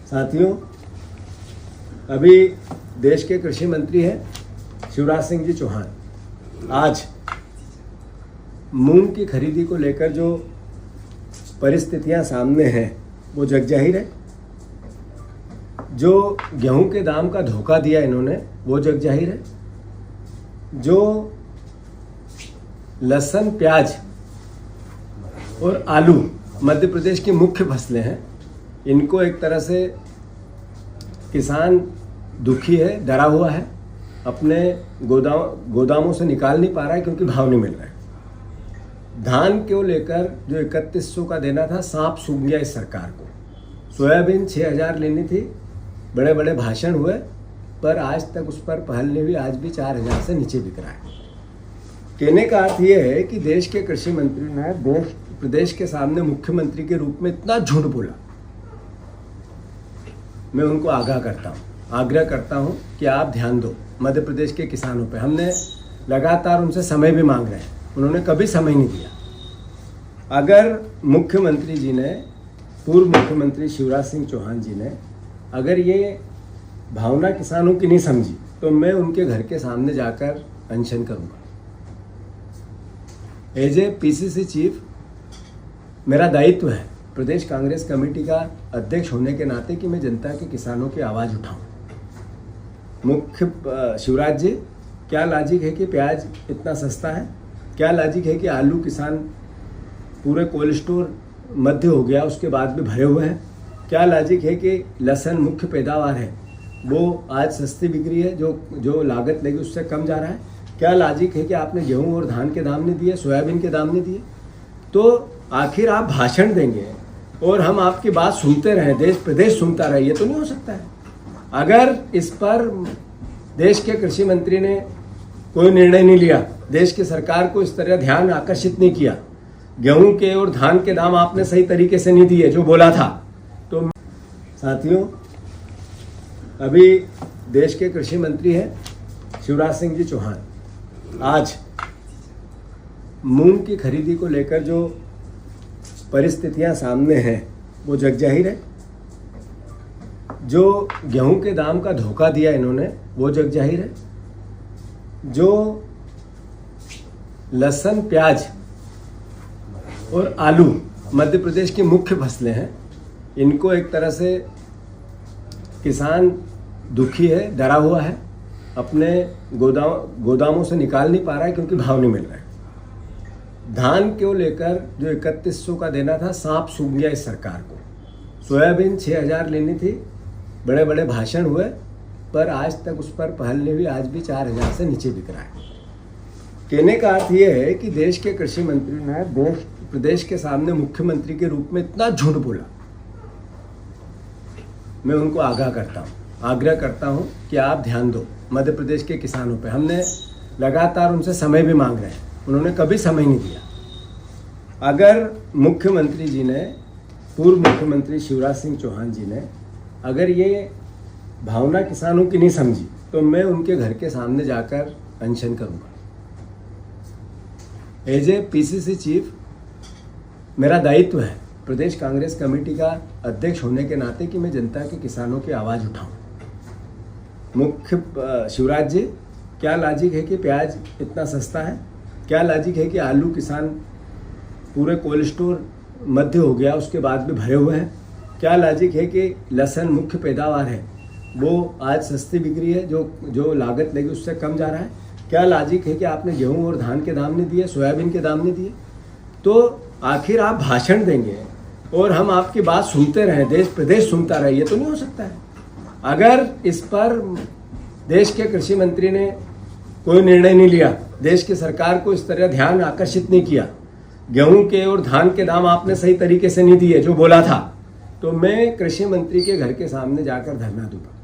साथियों, अभी देश के कृषि मंत्री हैं शिवराज सिंह जी चौहान। आज मूंग की खरीदी को लेकर जो परिस्थितियां सामने हैं वो जगजाहिर है। जो गेहूं के दाम का धोखा दिया इन्होंने वो जगजाहिर है। जो लहसुन, प्याज और आलू मध्य प्रदेश की मुख्य फसलें हैं, इनको एक तरह से किसान दुखी है, डरा हुआ है, अपने गोदामों से निकाल नहीं पा रहा है क्योंकि भाव नहीं मिल रहा है। धान को लेकर जो 3100 का देना था, सांप सूंघ गया इस सरकार को। सोयाबीन 6000 लेनी थी, बड़े बड़े भाषण हुए, पर आज तक उस पर पहल नहीं हुई। आज भी 4000 से नीचे बिक रहा है। कहने का अर्थ ये है कि देश के कृषि मंत्री ने प्रदेश के सामने मुख्यमंत्री के रूप में इतना झूठ बोला। मैं उनको आग्रह करता हूं कि आप ध्यान दो मध्य प्रदेश के किसानों पे। हमने लगातार उनसे समय भी मांग रहे हैं, उन्होंने कभी समय नहीं दिया। अगर मुख्यमंत्री जी ने, पूर्व मुख्यमंत्री शिवराज सिंह चौहान जी ने अगर ये भावना किसानों की नहीं समझी तो मैं उनके घर के सामने जाकर अनशन करूंगा। एज ए पीसीसी चीफ मेरा दायित्व है प्रदेश कांग्रेस कमेटी का अध्यक्ष होने के नाते कि मैं जनता के किसानों की आवाज़ उठाऊं। शिवराज जी, क्या लॉजिक है कि प्याज इतना सस्ता है? क्या लॉजिक है कि आलू किसान पूरे कोल्ड स्टोर मध्य हो गया उसके बाद भी भरे हुए हैं? क्या लॉजिक है कि लहसुन मुख्य पैदावार है वो आज सस्ती बिक रही है, जो लागत लगी उससे कम जा रहा है? क्या लॉजिक है कि आपने गेहूं और धान के दाम नहीं दिए, सोयाबीन के दाम नहीं दिए? तो आखिर आप भाषण देंगे और हम आपकी बात सुनते रहें, देश प्रदेश सुनता रहे, ये तो नहीं हो सकता है। अगर इस पर देश के कृषि मंत्री ने कोई निर्णय नहीं लिया, देश की सरकार को इस तरह ध्यान आकर्षित नहीं किया, गेहूं के और धान के दाम आपने सही तरीके से नहीं दिए जो बोला था, तो साथियों, अभी देश के कृषि मंत्री हैं शिवराज सिंह जी चौहान। आज मूंग की खरीदी को लेकर जो परिस्थितियां सामने हैं वो जगजाहिर है। जो गेहूं के दाम का धोखा दिया इन्होंने वो जगजाहिर है। जो लहसुन, प्याज और आलू मध्य प्रदेश की मुख्य फसलें हैं, इनको एक तरह से किसान दुखी है, डरा हुआ है, अपने गोदामों से निकाल नहीं पा रहा है क्योंकि भाव नहीं मिल रहा है। धान को लेकर जो 3100 का देना था, सांप सूंघ गया इस सरकार को। सोयाबीन 6000 लेनी थी, बड़े बड़े भाषण हुए, पर आज तक उस पर पहल नहीं हुई। आज भी 4000 से नीचे बिक रहा है। कहने का अर्थ ये है कि देश के कृषि मंत्री ने प्रदेश के सामने मुख्यमंत्री के रूप में इतना झूठ बोला। मैं उनको आग्रह करता हूं कि आप ध्यान दो मध्य प्रदेश के किसानों पे। हमने लगातार उनसे समय भी मांग रहे हैं, उन्होंने कभी समय नहीं दिया। अगर मुख्यमंत्री जी ने, पूर्व मुख्यमंत्री शिवराज सिंह चौहान जी ने अगर ये भावना किसानों की नहीं समझी तो मैं उनके घर के सामने जाकर अनशन करूंगा। एज ए पीसीसी चीफ मेरा दायित्व है प्रदेश कांग्रेस कमेटी का अध्यक्ष होने के नाते कि मैं जनता के किसानों की आवाज़ उठाऊं। शिवराज जी, क्या लॉजिक है कि प्याज इतना सस्ता है? क्या लॉजिक है कि आलू किसान पूरे कोल्ड स्टोर मध्य हो गया उसके बाद भी भरे हुए हैं? क्या लॉजिक है कि लहसुन मुख्य पैदावार है वो आज सस्ती बिक रही है, जो लागत लगी उससे कम जा रहा है? क्या लॉजिक है कि आपने गेहूं और धान के दाम नहीं दिए, सोयाबीन के दाम नहीं दिए? तो आखिर आप भाषण देंगे और हम आपकी बात सुनते रहें, देश प्रदेश सुनता रहे, ये तो नहीं हो सकता है। अगर इस पर देश के कृषि मंत्री ने कोई निर्णय नहीं लिया, देश की सरकार को इस तरह ध्यान आकर्षित नहीं किया, गेहूं के और धान के दाम आपने सही तरीके से नहीं दिए जो बोला था, तो मैं कृषि मंत्री के घर के सामने जाकर धरना दूंगा।